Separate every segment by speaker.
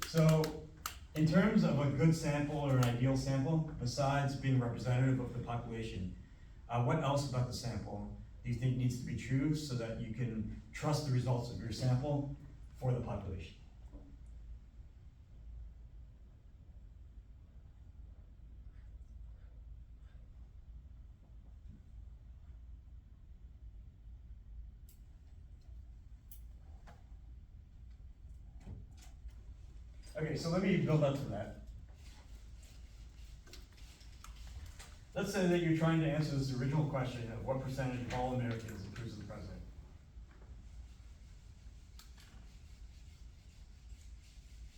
Speaker 1: So, in terms of a good sample or an ideal sample, besides being representative of the population, what else about the sample do you think needs to be true so that you can trust the results of your sample for the population? Okay, so let me build up to that. Let's say that you're trying to answer this original question of what percentage of all Americans approves of the president.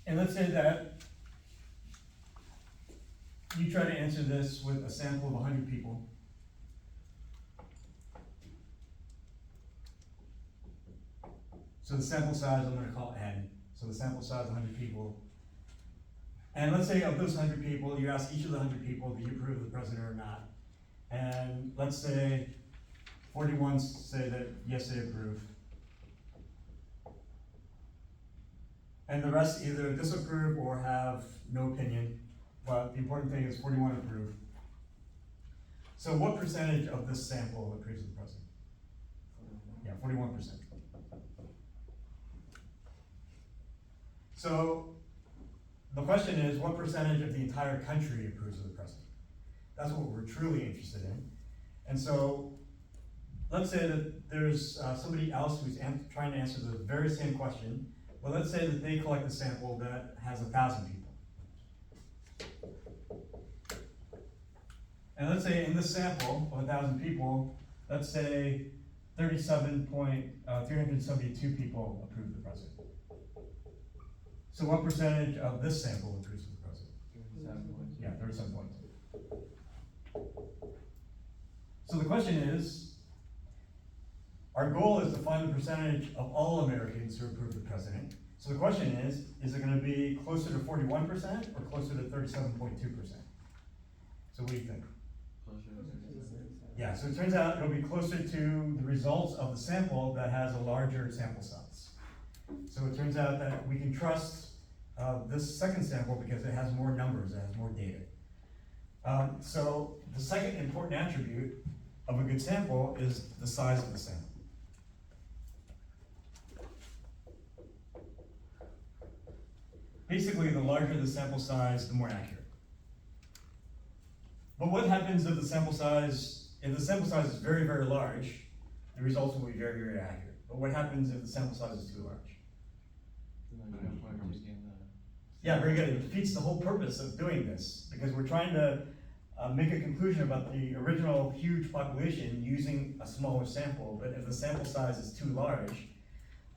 Speaker 1: And let's say that you try to answer this with a sample of 100 people. So the sample size, I'm gonna call N. So the sample size, 100 people. And let's say of those 100 people, you ask each of the 100 people, do you approve of the president or not? And let's say 41 say that yes, they approve. And the rest either disapprove or have no opinion, but the important thing is 41 approve. So what percentage of this sample approves of the president? Yeah, 41%. So the question is, what percentage of the entire country approves of the president? That's what we're truly interested in. And so let's say that there's somebody else who's trying to answer the very same question, but let's say that they collect a sample that has 1,000 people. And let's say in this sample of 1,000 people, let's say 372 people approve of the president. So what percentage of this sample approves of the president? 37.2. Yeah, 37.2. So the question is, our goal is to find the percentage of all Americans who approve the president. So the question is it gonna be closer to 41% or closer to 37.2%? So what do you think? Yeah, so it turns out it'll be closer to the results of the sample that has a larger sample size. So it turns out that we can trust this second sample because it has more numbers, it has more data. So the second important attribute of a good sample is the size of the sample. Basically, the larger the sample size, the more accurate. But what happens if the sample size is very, very large, the results will be very, very accurate. But what happens if the sample size is too large? Yeah, very good. It defeats the whole purpose of doing this because we're trying to make a conclusion about the original huge population using a smaller sample. But if the sample size is too large,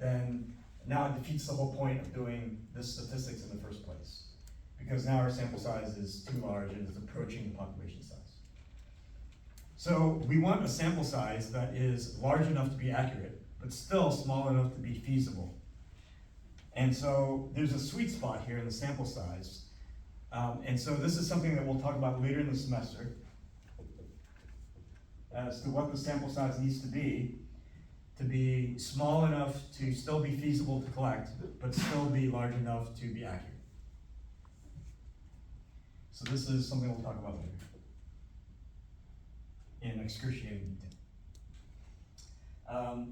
Speaker 1: then now it defeats the whole point of doing this statistics in the first place. Because now our sample size is too large and it's approaching the population size. So we want a sample size that is large enough to be accurate, but still small enough to be feasible. And so there's a sweet spot here in the sample size. And so this is something that we'll talk about later in the semester as to what the sample size needs to be small enough to still be feasible to collect, but still be large enough to be accurate. So this is something we'll talk about later in excruciating detail.